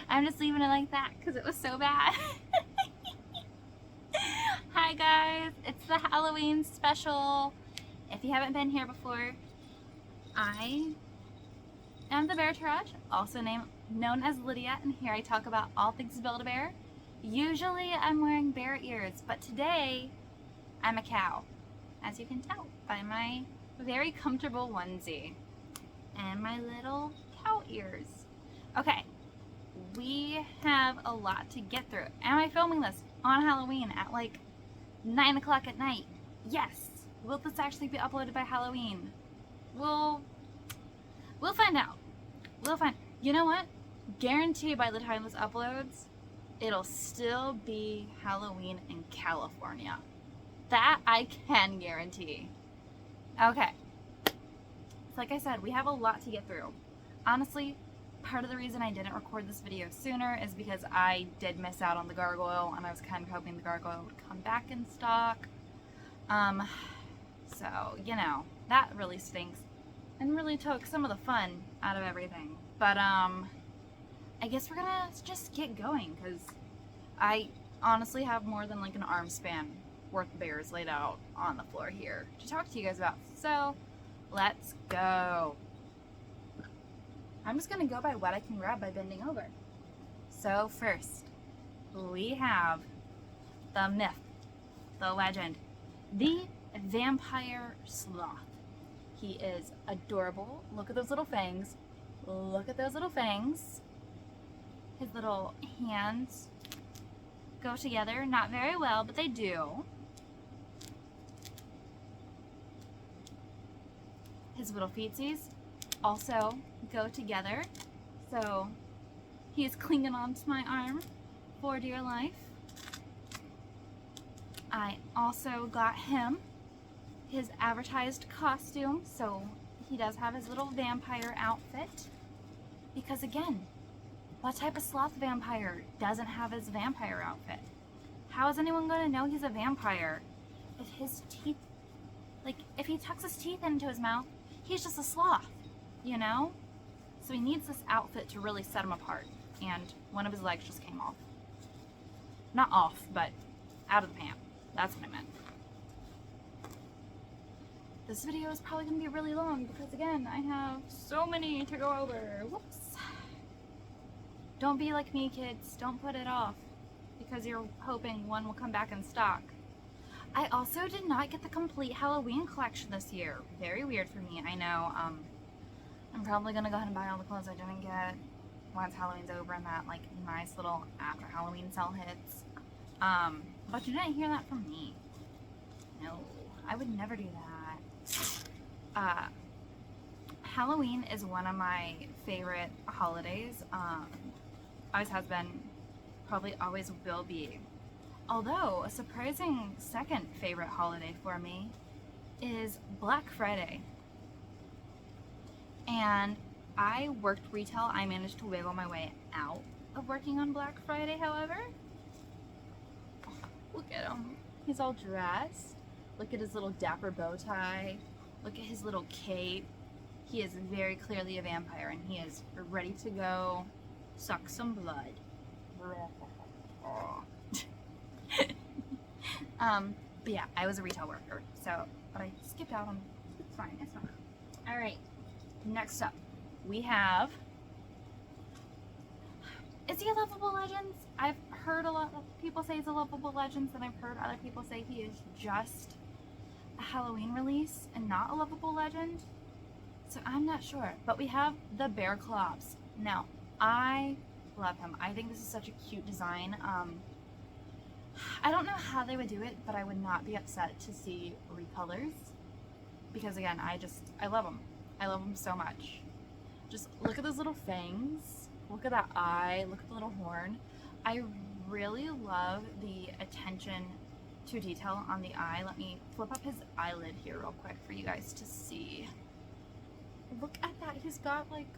I'm just leaving it like that because it was so bad. Hi guys, it's the Halloween special. If you haven't been here before, I am the Bear Taraj, also known as Lydia, and here I talk about all things Build-A-Bear. Usually I'm wearing bear ears, but today I'm a cow, as you can tell by my very comfortable onesie and my little cow ears. Okay, we have a lot to get through. Am I filming this on Halloween at like 9 o'clock at night? Yes. Will this actually be uploaded by Halloween? We'll find out. You know what? Guarantee by the time this uploads, it'll still be Halloween in California. That I can guarantee. Okay. So like I said, we have a lot to get through. Honestly, part of the reason I didn't record this video sooner is because I did miss out on the gargoyle, and I was kind of hoping the gargoyle would come back in stock. So, you know, that really stinks and really took some of the fun out of everything. But, I guess we're gonna just get going, because I honestly have more than like an arm span worth of bears laid out on the floor here to talk to you guys about. So, let's go. I'm just gonna go by what I can grab by bending over. So first, we have the myth, the legend, the vampire sloth. He is adorable. Look at those little fangs. Look at those little fangs. His little hands go together, not very well, but they do. His little feetsies also go together, so he is clinging onto my arm for dear life. I also got him his advertised costume, so he does have his little vampire outfit, because again, what type of sloth vampire doesn't have his vampire outfit? How is anyone going to know he's a vampire if his teeth, like if he tucks his teeth into his mouth, he's just a sloth, you know? So he needs this outfit to really set him apart, and one of his legs just came off. Not off, but out of the pant. That's what I meant. This video is probably going to be really long because, again, I have so many to go over. Whoops. Don't be like me, kids. Don't put it off because you're hoping one will come back in stock. I also did not get the complete Halloween collection this year. Very weird for me, I know. I'm probably going to go ahead and buy all the clothes I didn't get once Halloween's over and that like nice little after Halloween sale hits. But you didn't hear that from me. No, I would never do that. Halloween is one of my favorite holidays. Always has been, probably always will be. Although, a surprising second favorite holiday for me is Black Friday. And I worked retail. I managed to wiggle my way out of working on Black Friday, however. Oh, look at him. He's all dressed. Look at his little dapper bow tie. Look at his little cape. He is very clearly a vampire, and he is ready to go suck some blood. But yeah, I was a retail worker, but I skipped out on, it's fine. All right, next up, we have, is he a Lovable Legends? I've heard a lot of people say he's a Lovable Legends, and I've heard other people say he is just a Halloween release and not a Lovable Legend. So I'm not sure, but we have the Bear Clops. Now, I love him. I think this is such a cute design. I don't know how they would do it, but I would not be upset to see recolors, because again, I love him. I love him so much. Just look at those little fangs. Look at that eye. Look at the little horn. I really love the attention to detail on the eye. Let me flip up his eyelid here real quick for you guys to see. Look at that. He's got like,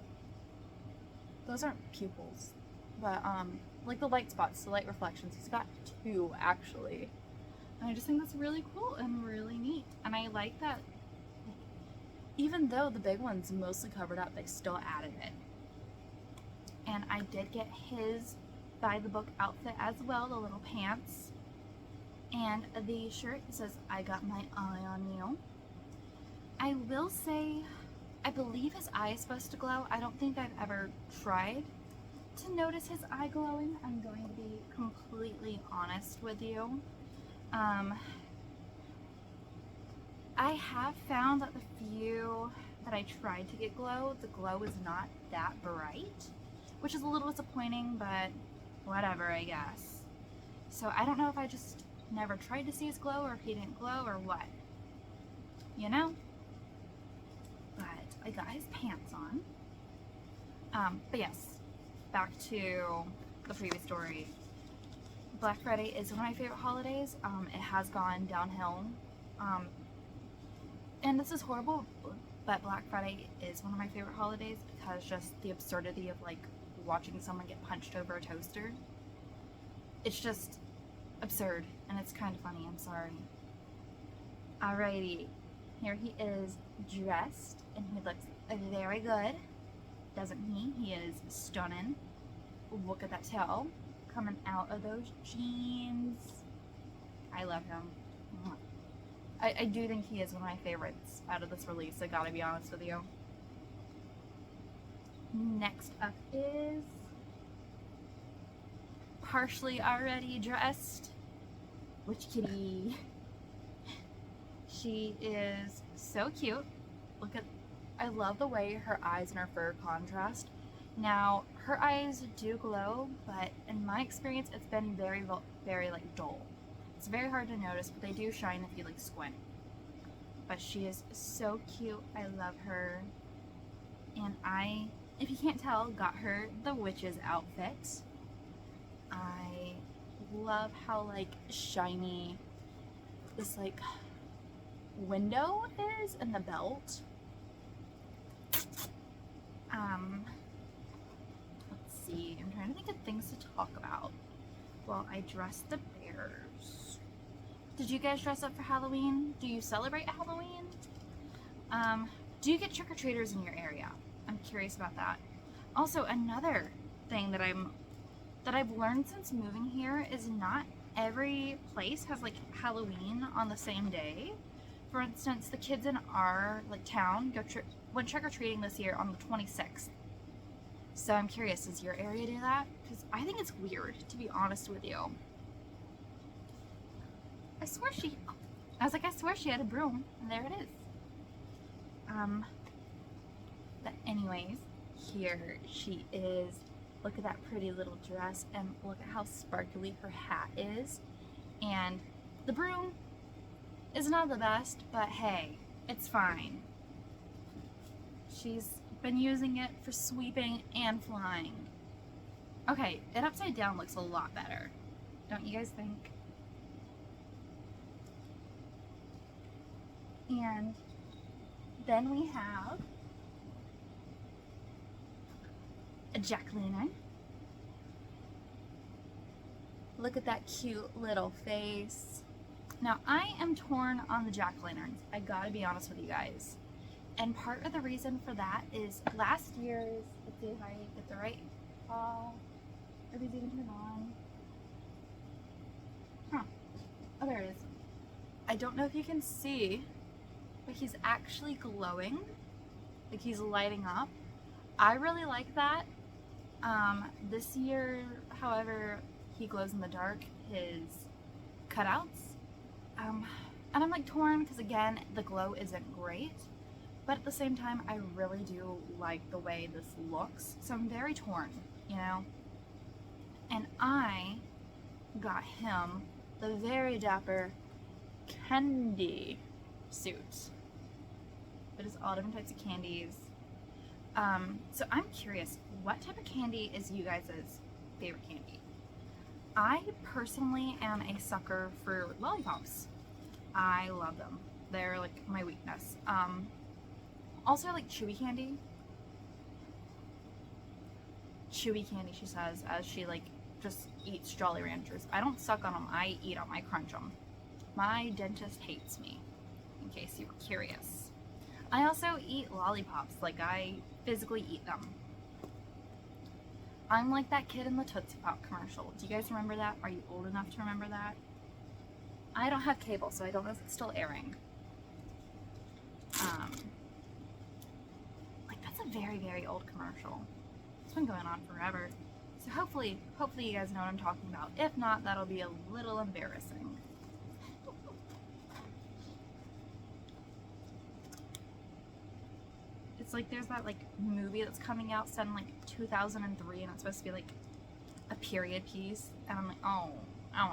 those aren't pupils, but like the light spots, the light reflections. He's got two actually. And I just think that's really cool and really neat. And I like that even though the big one's mostly covered up, they still added it. And I did get his by the book outfit as well, the little pants. And the shirt says, "I got my eye on you." I will say, I believe his eye is supposed to glow. I don't think I've ever tried to notice his eye glowing. I'm going to be completely honest with you. I have found that the few that I tried to get glow, the glow is not that bright, which is a little disappointing, but whatever, I guess. So I don't know if I just never tried to see his glow or if he didn't glow or what, you know? But I got his pants on. But yes, back to the previous story. Black Friday is one of my favorite holidays. It has gone downhill. And this is horrible, but Black Friday is one of my favorite holidays because just the absurdity of like watching someone get punched over a toaster. It's just absurd and it's kind of funny. I'm sorry. Alrighty, here he is dressed and he looks very good, doesn't he? He is stunning. Look at that tail coming out of those jeans. I love him. I do think he is one of my favorites out of this release, I gotta be honest with you. Next up is partially already dressed Witch Kitty. She is so cute. Look at, I love the way her eyes and her fur contrast. Now, her eyes do glow, but in my experience, it's been very, very like dull. It's very hard to notice, but they do shine if you like squint. But she is so cute. I love her. And I, if you can't tell, got her the witch's outfit. I love how like shiny this like window is in the belt. Let's see. I'm trying to think of things to talk about. Well, I dressed the bears. Did you guys dress up for Halloween? Do you celebrate Halloween? Do you get trick-or-treaters in your area? I'm curious about that. Also, another thing that I've learned since moving here is not every place has like Halloween on the same day. For instance, the kids in our like town went trick-or-treating this year on the 26th. So I'm curious, does your area do that? Because I think it's weird, to be honest with you. I swear she had a broom, and there it is. But anyways, here she is. Look at that pretty little dress, and look at how sparkly her hat is. And the broom is not the best, but hey, it's fine. She's been using it for sweeping and flying. Okay, it upside down looks a lot better. Don't you guys think? And then we have a jack-o'-lantern. Look at that cute little face. Now, I am torn on the jack-o'-lanterns. I gotta be honest with you guys. And part of the reason for that is last year's, let's see if I get the right call. Are these even turned on? Huh. Oh, there it is. I don't know if you can see, but he's actually glowing. Like he's lighting up. I really like that. This year, however, he glows in the dark, his cutouts. And I'm like torn because again, the glow isn't great. But at the same time, I really do like the way this looks. So I'm very torn, you know? And I got him the very dapper candy suit. It is all different types of candies. So I'm curious, what type of candy is you guys' favorite candy? I personally am a sucker for lollipops. I love them. They're like my weakness. Also, I like chewy candy. Chewy candy, she says, as she like just eats Jolly Ranchers. I don't suck on them. I eat them. I crunch them. My dentist hates me, in case you were curious. I also eat lollipops. Like, I physically eat them. I'm like that kid in the Tootsie Pop commercial. Do you guys remember that? Are you old enough to remember that? I don't have cable, so I don't know if it's still airing. Like, that's a very, very old commercial. It's been going on forever. So hopefully you guys know what I'm talking about. If not, that'll be a little embarrassing. It's like there's that like movie that's coming out set in like 2003, and it's supposed to be like a period piece, and I'm like, oh no,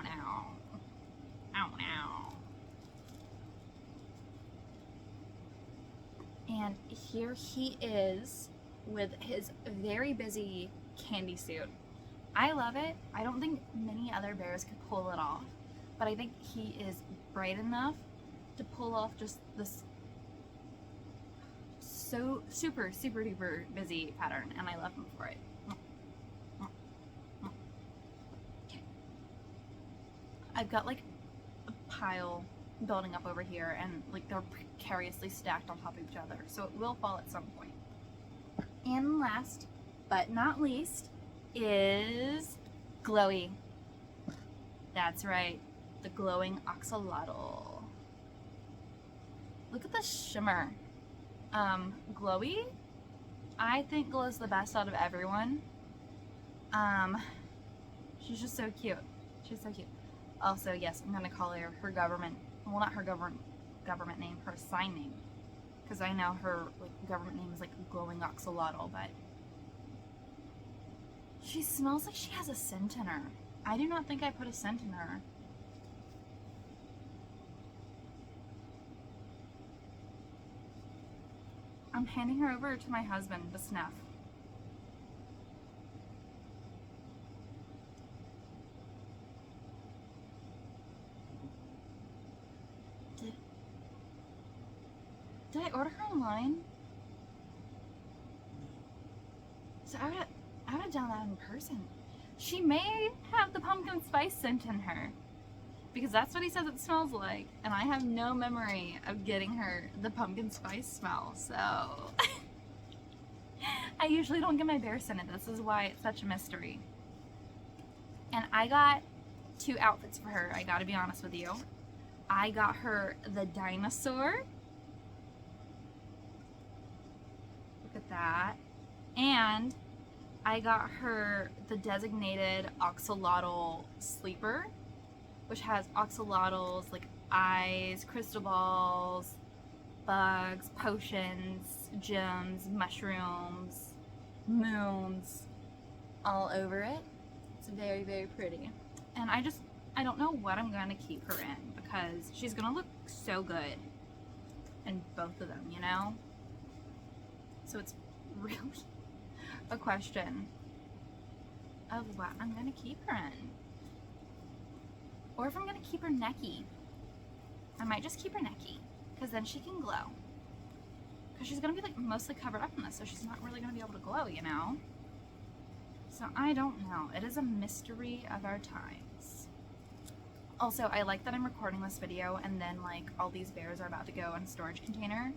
oh no. And here he is with his very busy candy suit. I love it. I don't think many other bears could pull it off, but I think he is bright enough to pull off just this so super duper busy pattern, and I love him for it. Okay. I've got like a pile building up over here, and like they're precariously stacked on top of each other, so it will fall at some point. And last but not least is Glowy. That's right, the glowing axolotl. Look at the shimmer. Glowy, I think glows the best out of everyone. She's just so cute. She's so cute. Also, yes, I'm gonna call her government, well, not her government name, her sign name, because I know her like government name is like glowing axolotl, but she smells like she has a scent in her. I do not think I put a scent in her. I'm handing her over to my husband to sniff. Did I order her online? So I would have done that in person. She may have the pumpkin spice scent in her, because that's what he says it smells like, and I have no memory of getting her the pumpkin spice smell, so I usually don't get my bear scented. This is why it's such a mystery. And I got 2 outfits for her, I gotta be honest with you. I got her the dinosaur. Look at that. And I got her the designated axolotl sleeper, which has axolotls, like eyes, crystal balls, bugs, potions, gems, mushrooms, moons, all over it. It's very, very pretty. And I don't know what I'm gonna keep her in, because she's gonna look so good in both of them, you know? So it's really a question of what I'm gonna keep her in. Or if I'm gonna keep her necky. I might just keep her necky, because then she can glow. Because she's gonna be like mostly covered up in this, so she's not really gonna be able to glow, you know? So I don't know. It is a mystery of our times. Also, I like that I'm recording this video and then like all these bears are about to go in a storage container,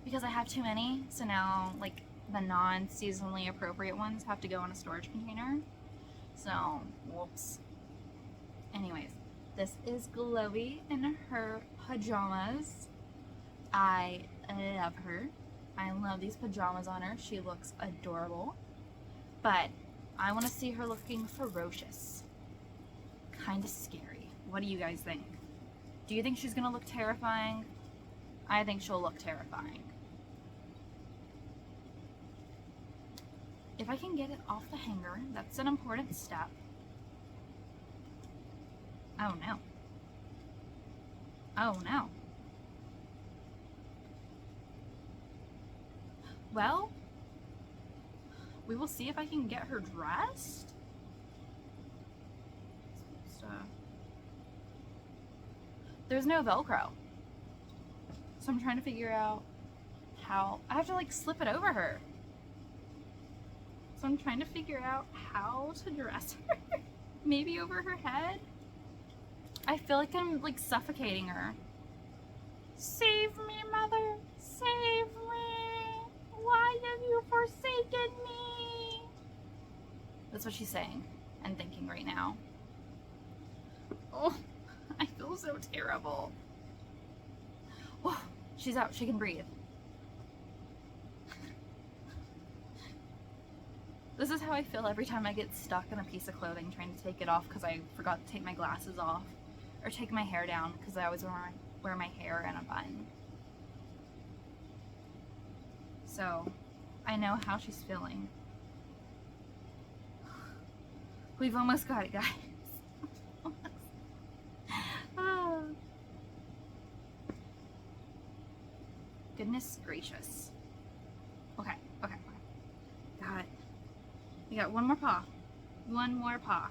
because I have too many, so now like the non-seasonally appropriate ones have to go in a storage container. So, whoops. Anyways, this is Glowy in her pajamas. I love her. I love these pajamas on her. She looks adorable. But I want to see her looking ferocious. Kind of scary. What do you guys think? Do you think she's going to look terrifying? I think she'll look terrifying. If I can get it off the hanger, that's an important step. Oh no. Oh no. Well, we will see if I can get her dressed. There's no Velcro. So I'm trying to figure out how, I have to like slip it over her. So I'm trying to figure out how to dress her. Maybe over her head? I feel like I'm like suffocating her. Save me, mother! Save me! Why have you forsaken me? That's what she's saying and thinking right now. Oh, I feel so terrible. Oh, she's out. She can breathe. This is how I feel every time I get stuck in a piece of clothing trying to take it off because I forgot to take my glasses off, or take my hair down because I always wear my hair in a bun. So I know how she's feeling. We've almost got it, guys. Oh. Goodness gracious. Okay. Got it. We got one more paw. One more paw.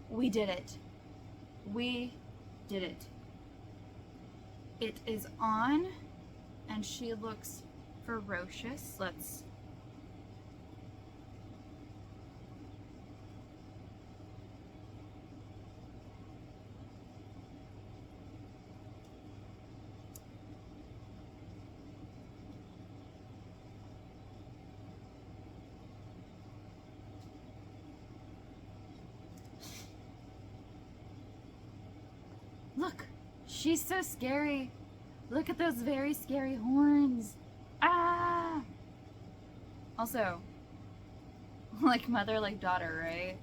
We did it. We did it. It is on, and she looks ferocious. Let's... Look, she's so scary. Look at those very scary horns. Ah! Also, like mother, like daughter, right?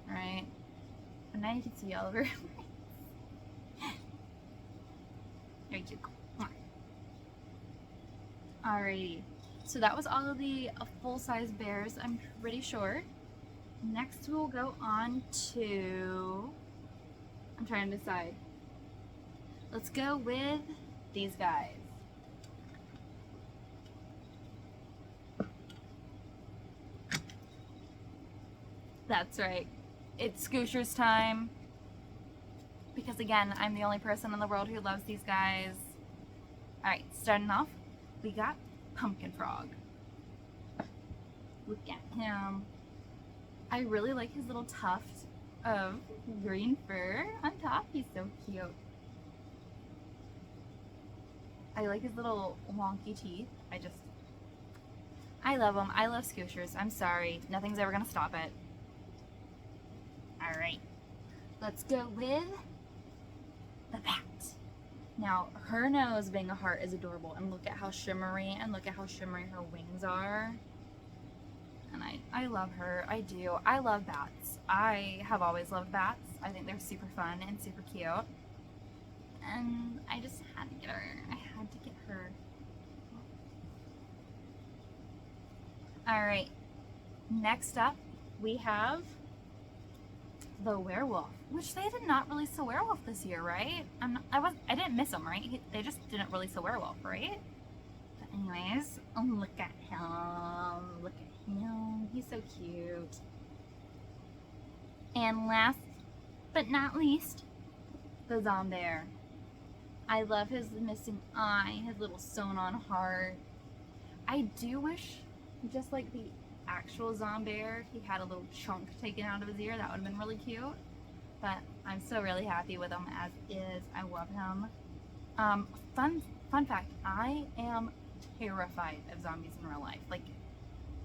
Right? But now you can see all of her. Very cute. Alrighty. So that was all of the full-size bears, I'm pretty sure. Next we'll go on to... I'm trying to decide. Let's go with these guys. That's right. It's Scoober time. Because again, I'm the only person in the world who loves these guys. Alright, starting off, we got Pumpkin Frog. Look at him. I really like his little tuft of green fur on top. He's so cute. I like his little wonky teeth. I love him. I love Scoochers. I'm sorry. Nothing's ever gonna stop it. Alright. Let's go with the bat. Now, her nose being a heart is adorable. And look at how shimmery, and look at how shimmery her wings are. And I love her. I do. I love bats. I have always loved bats. I think they're super fun and super cute. And I just had to get her. I had to get her. Alright. Next up, we have the werewolf. Which they did not release a werewolf this year, right? I didn't miss him, right? They just didn't release a werewolf, right? But anyways, oh, look at him. Look at him. He's so cute. And last but not least, the Zombear. I love his missing eye, his little sewn-on heart. I do wish, just like the actual Zombear, he had a little chunk taken out of his ear. That would have been really cute. But I'm still really happy with him as is. I love him. Fun fact, I am terrified of zombies in real life. Like,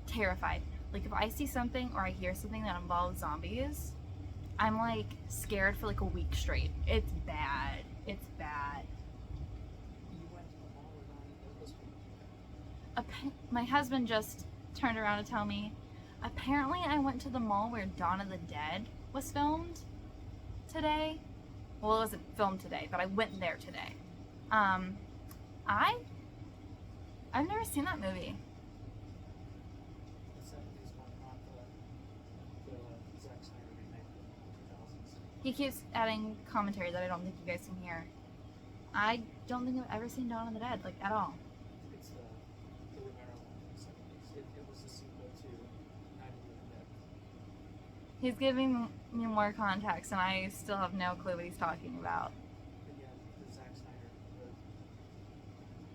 terrified. Like, if I see something or I hear something that involves zombies, I'm like scared for like a week straight. It's bad. It's bad. My husband just turned around to tell me, apparently I went to the mall where Dawn of the Dead was filmed today. Well, it wasn't filmed today, but I went there today. I've never seen that movie. He keeps adding commentary that I don't think you guys can hear. I don't think I've ever seen Dawn of the Dead, like, at all. It's the Romero one. It was a sequel to Night of the Living Dead. He's giving me more context, and I still have no clue what he's talking about. Again, the Zack Snyder,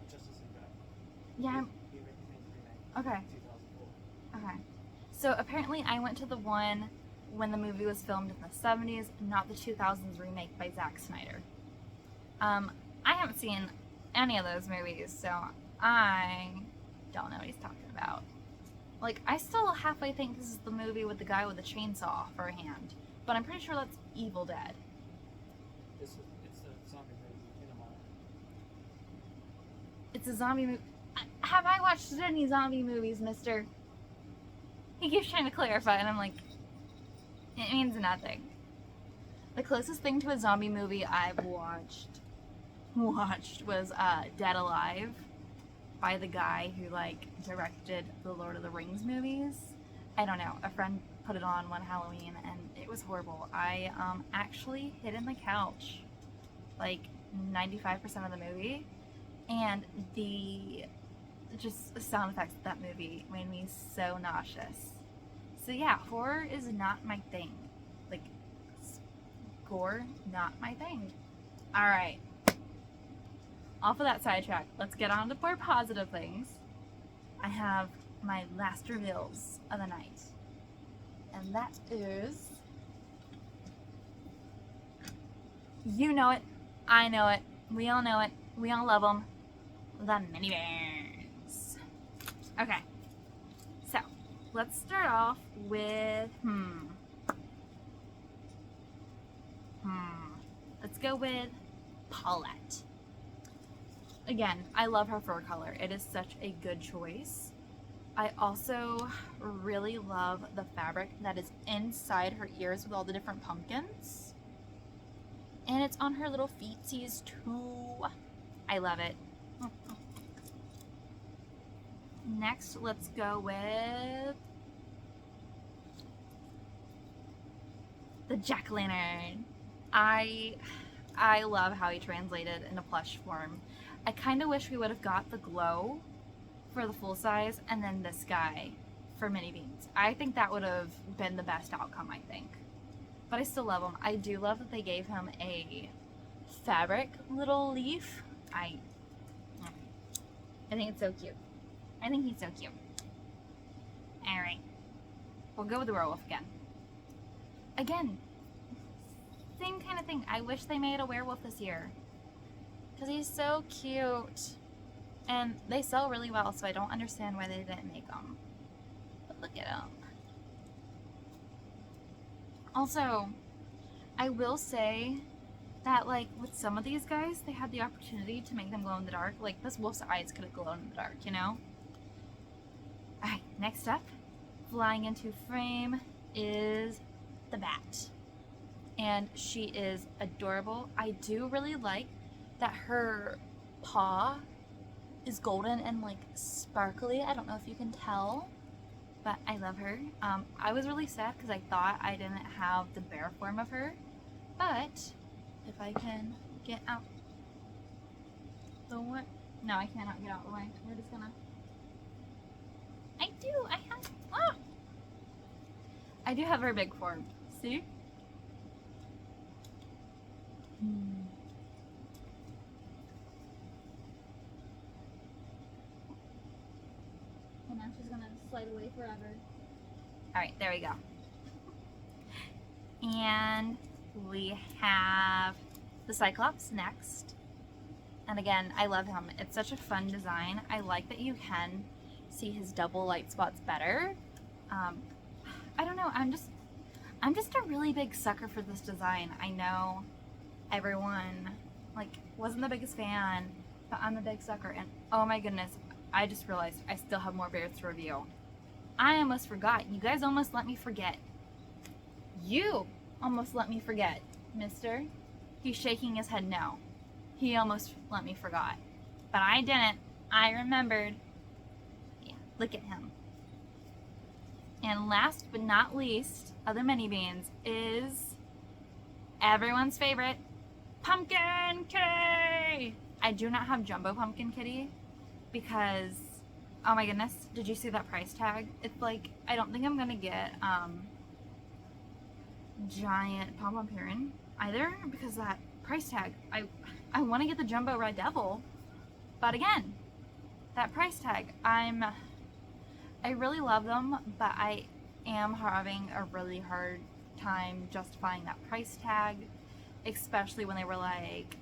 the Justice League guy. Yeah. He made the remake. Okay. 2004. Okay. So apparently I went to the one when the movie was filmed in the 70s, not the 2000s remake by Zack Snyder. I haven't seen any of those movies, so I don't know what he's talking about. Like, I still halfway think this is the movie with the guy with the chainsaw for a hand, but I'm pretty sure that's Evil Dead. It's a zombie movie in a mall. It's a zombie movie. Have I watched any zombie movies, mister? He keeps trying to clarify, and I'm like, it means nothing. The closest thing to a zombie movie I've watched was Dead Alive by the guy who like directed the Lord of the Rings movies. I don't know. A friend put it on one Halloween and it was horrible. I actually hid in the couch like 95% of the movie, and the just sound effects of that movie made me so nauseous. So yeah, horror is not my thing. Like, gore, not my thing. Alright. Off of that sidetrack, let's get on to more positive things. I have my last reveals of the night. And that is... You know it. I know it. We all know it. We all love them. The mini bears. Okay. So, let's start off with... Let's go with Paulette. Again, I love her fur color. It is such a good choice. I also really love the fabric that is inside her ears with all the different pumpkins. And it's on her little feetsies too. I love it. Next, let's go with the jack-o'-lantern. I love how he translated into plush form. I kind of wish we would have got the glow for the full size and then this guy for mini beans. I think that would have been the best outcome, I think. But I still love him. I do love that they gave him a fabric little leaf. I think it's so cute. I think he's so cute. Alright. We'll go with the werewolf again. Again, same kind of thing. I wish they made a werewolf this year. Because he's so cute. And they sell really well, so I don't understand why they didn't make them. But look at him. Also, I will say that, like, with some of these guys, they had the opportunity to make them glow in the dark. Like, this wolf's eyes could have glowed in the dark, you know? Alright, next up, flying into frame is the bat. And she is adorable. I do really like that her paw is golden and like sparkly. I don't know if you can tell, but I love her. I was really sad because I thought I didn't have the bear form of her, but if I can get out the way. No, I cannot get out the way. We're just gonna. I do have her big form. See? And now she's gonna slide away forever. Alright, there we go. And we have the Cyclops next. And again, I love him. It's such a fun design. I like that you can see his double light spots better. I don't know, I'm just a really big sucker for this design. I know everyone like wasn't the biggest fan, but I'm a big sucker, and oh my goodness, I just realized I still have more bears to review. I almost forgot. You guys almost let me forget. You almost let me forget, mister. He's shaking his head no. He almost let me forgot. But I didn't. I remembered. Yeah, look at him. And last but not least of the mini beans is everyone's favorite, Pumpkin Kitty! I do not have Jumbo Pumpkin Kitty because, oh my goodness, did you see that price tag? It's like, I don't think I'm gonna get giant Pom Pom Ping either because that price tag. I want to get the Jumbo Red Devil, but again, that price tag. I really love them, but I am having a really hard time justifying that price tag, especially when they were like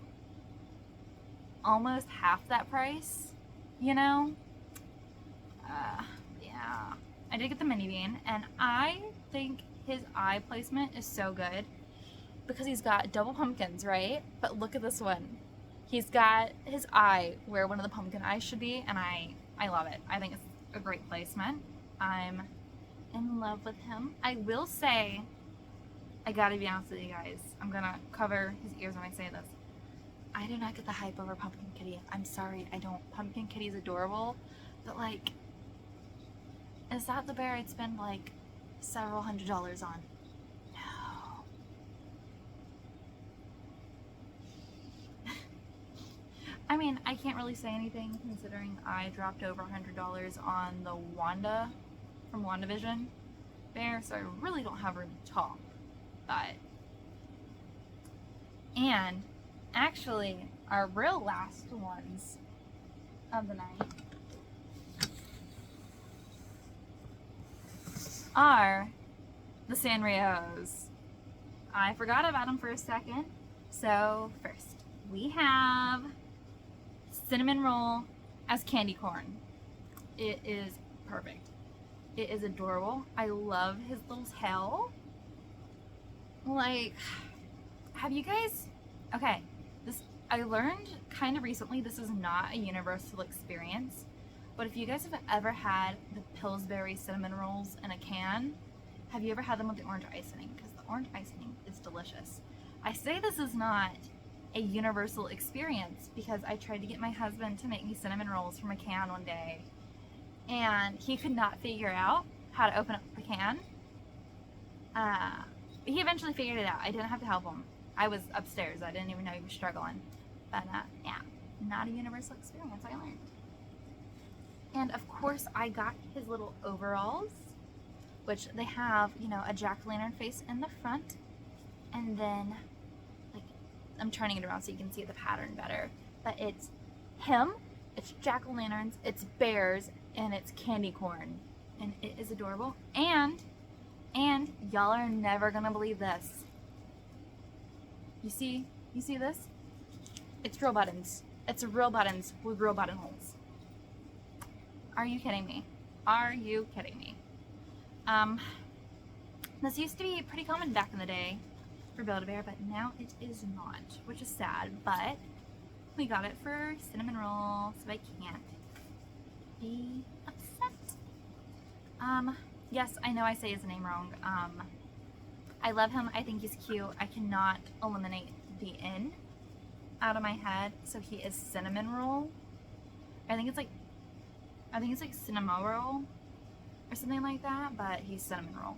almost half that price, you know? Yeah. I did get the mini bean, and I think his eye placement is so good because he's got double pumpkins, right? But look at this one. He's got his eye where one of the pumpkin eyes should be, and I love it. I think it's a great placement. I'm in love with him. I will say, I gotta be honest with you guys, I'm gonna cover his ears when I say this. I do not get the hype over Pumpkin Kitty. I'm sorry, I don't. Pumpkin Kitty's adorable, but like, is that the bear I'd spend like several $100s on? No. I mean, I can't really say anything considering I dropped over $100 on the Wanda from WandaVision bear, so I really don't have room to talk. But, and actually, our real last ones of the night are the Sanrios. I forgot about them for a second. So first, we have cinnamon roll as candy corn. It is perfect. It is adorable. I love his little tail. Like, have you guys, okay, this, I learned kind of recently this is not a universal experience, but if you guys have ever had the Pillsbury cinnamon rolls in a can, have you ever had them with the orange icing? Because the orange icing is delicious. I say this is not a universal experience because I tried to get my husband to make me cinnamon rolls from a can one day, and he could not figure out how to open up the can. He eventually figured it out. I didn't have to help him. I was upstairs. I didn't even know he was struggling. But yeah, not a universal experience, I learned. And of course, I got his little overalls, which they have, you know, a jack-o'-lantern face in the front. And then, like, I'm turning it around so you can see the pattern better. But it's him, it's jack-o'-lanterns, it's bears, and it's candy corn. And it is adorable. And y'all are never gonna believe this. You see this? It's real buttons. It's real buttons with real buttonholes. Are you kidding me? Are you kidding me? This used to be pretty common back in the day for Build-A-Bear, but now it is not, which is sad, but we got it for cinnamon roll, so I can't be upset. Yes, I know I say his name wrong. I love him. I think he's cute. I cannot eliminate the N out of my head, so he is cinnamon roll. I think it's like cinnamon roll or something like that, but he's cinnamon roll.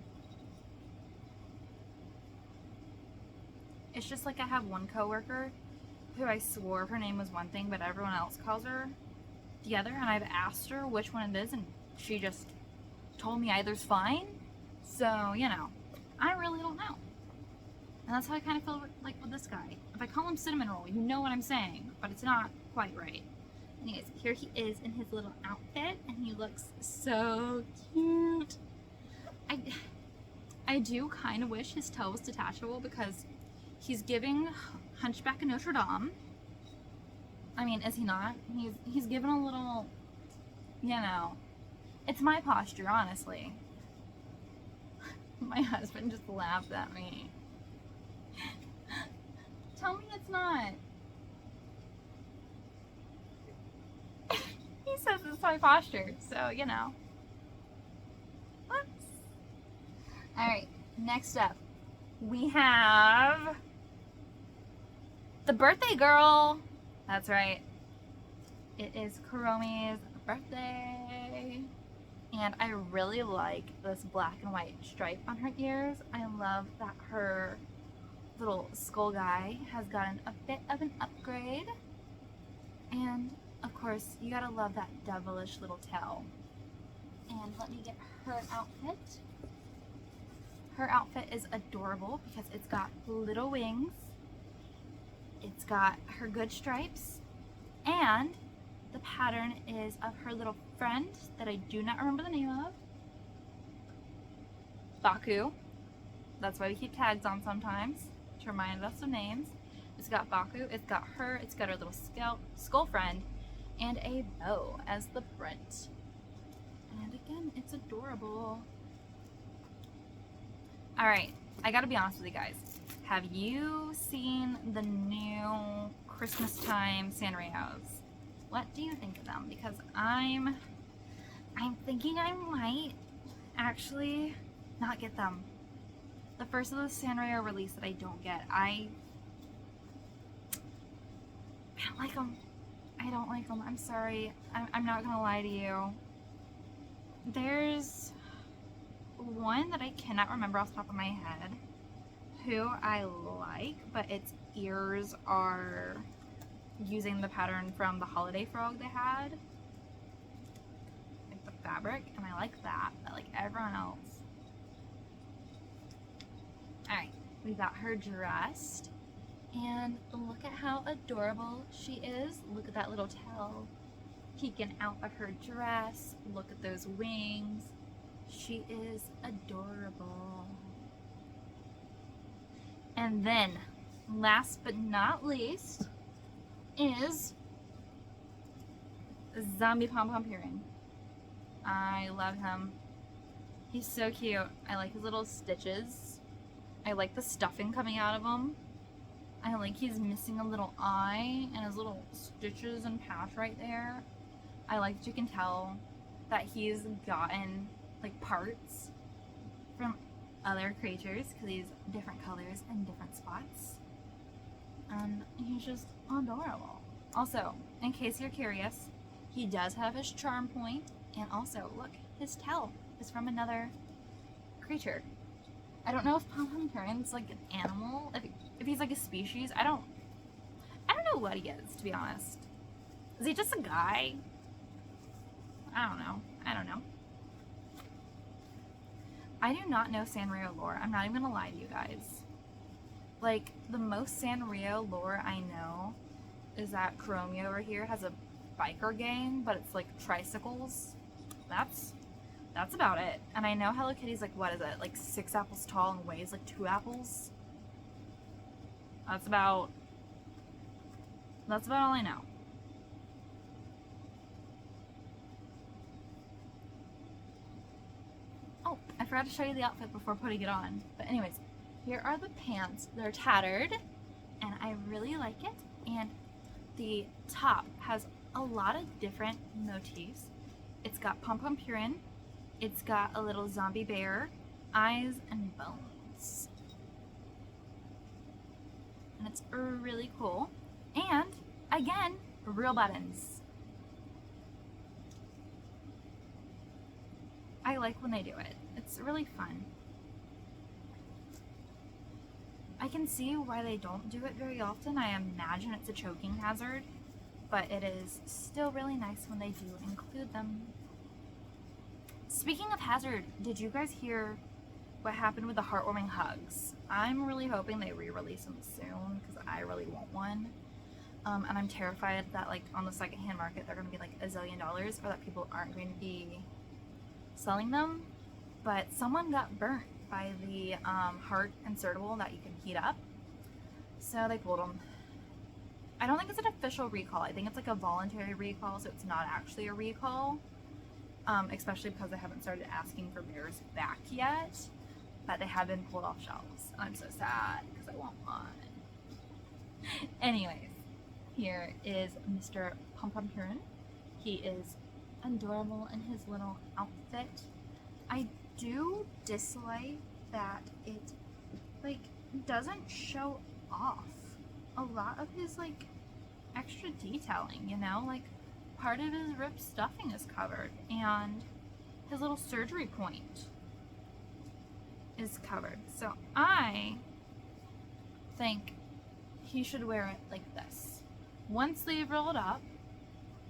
It's just like I have one coworker who I swore her name was one thing, but everyone else calls her the other, and I've asked her which one it is, and she just told me either's fine. So, you know, I really don't know. And that's how I kind of feel like with this guy. If I call him cinnamon roll, you know what I'm saying, but it's not quite right. Anyways, here he is in his little outfit, and he looks so cute. I do kind of wish his tail was detachable because he's giving Hunchback of Notre Dame. I mean, is he not? He's given a little, you know, it's my posture, honestly. My husband just laughed at me. Tell me it's not. He says it's my posture, so, you know. Whoops. Alright, next up, we have the birthday girl. That's right. It is Kuromi's birthday. And I really like this black and white stripe on her ears. I love that her little skull guy has gotten a bit of an upgrade. And of course, you gotta love that devilish little tail. And let me get her outfit. Her outfit is adorable because it's got little wings. It's got her good stripes. And the pattern is of her little friend that I do not remember the name of. Baku. That's why we keep tags on sometimes to remind us of names. It's got Baku, it's got her, it's got her little skull friend, and a bow as the print. And again, it's adorable. Alright, I gotta be honest with you guys. Have you seen the new Christmas time Sanrios? What do you think of them? Because I'm thinking I might actually not get them. The first of the Sanrio release that I don't get, I don't like them. I don't like them. I'm sorry. I'm not gonna lie to you. There's one that I cannot remember off the top of my head who I like, but its ears are using the pattern from the holiday frog they had. Like the fabric, and I like that, but like everyone else. Alright, we got her dressed. And look at how adorable she is. Look at that little tail peeking out of her dress. Look at those wings. She is adorable. And then, last but not least, is Zombie Pom Pom Ping. I love him. He's so cute. I like his little stitches. I like the stuffing coming out of him. I like he's missing a little eye and his little stitches and patch right there. I like that you can tell that he's gotten like parts from other creatures because he's different colors and different spots. And he's just adorable. Also, in case you're curious, he does have his charm point, and also, look, his tail is from another creature. I don't know if Pom Pom Ping's like an animal, if he's like a species. I don't know what he is, to be honest. Is he just a guy? I don't know. I do not know Sanrio lore. I'm not even gonna lie to you guys. Like, the most Sanrio lore I know is that Chromia over here has a biker gang, but it's like tricycles. That's about it. And I know Hello Kitty's like, what is it? Like 6 apples tall and weighs like 2 apples? That's about all I know. Oh, I forgot to show you the outfit before putting it on. But anyways, here are the pants. They're tattered, and I really like it. And the top has a lot of different motifs. It's got Pom Pom Ping. It's got a little zombie bear, eyes, and bones. And it's really cool. And, again, real buttons. I like when they do it. It's really fun. I can see why they don't do it very often. I imagine it's a choking hazard, but it is still really nice when they do include them. Speaking of hazard, did you guys hear what happened with the heartwarming hugs? I'm really hoping they re-release them soon because I really want one. And I'm terrified that like on the secondhand market they're going to be like $1 zillion or that people aren't going to be selling them. But someone got burnt by the heart insertable that you can heat up. So they pulled them. I don't think it's an official recall. I think it's like a voluntary recall, so it's not actually a recall. Especially because they haven't started asking for bears back yet. But they have been pulled off shelves. And I'm so sad because I want one. Anyways, here is Mr. Pom Pom Ping. He is adorable in his little outfit. I do dislike that it like doesn't show off a lot of his like extra detailing, you know, like part of his ripped stuffing is covered and his little surgery point is covered. So I think he should wear it like this. One sleeve rolled up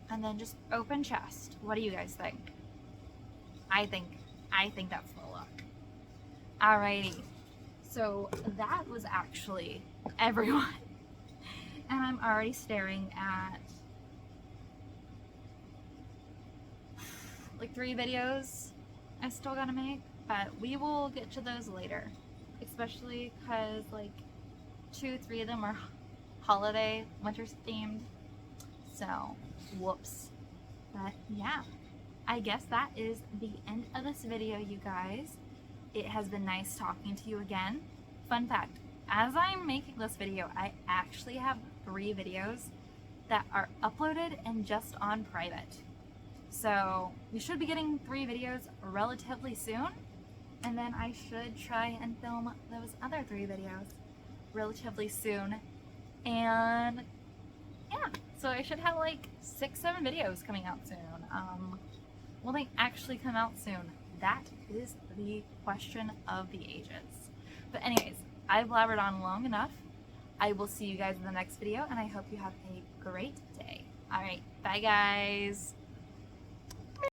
and then just open chest. What do you guys think? I think that's the look. Alrighty. So that was actually everyone. And I'm already staring at like 3 videos I still gotta make, but we will get to those later. Especially because like 2-3 of them are holiday, winter themed. So, whoops. But yeah, I guess that is the end of this video, you guys. It has been nice talking to you again. Fun fact, as I'm making this video, I actually have 3 videos that are uploaded and just on private. So you should be getting 3 videos relatively soon, and then I should try and film those other 3 videos relatively soon. And yeah, so I should have like 6-7 videos coming out soon. Will they actually come out soon? That is the question of the ages. But anyways, I've blabbered on long enough. I will see you guys in the next video, and I hope you have a great day. Alright, bye guys!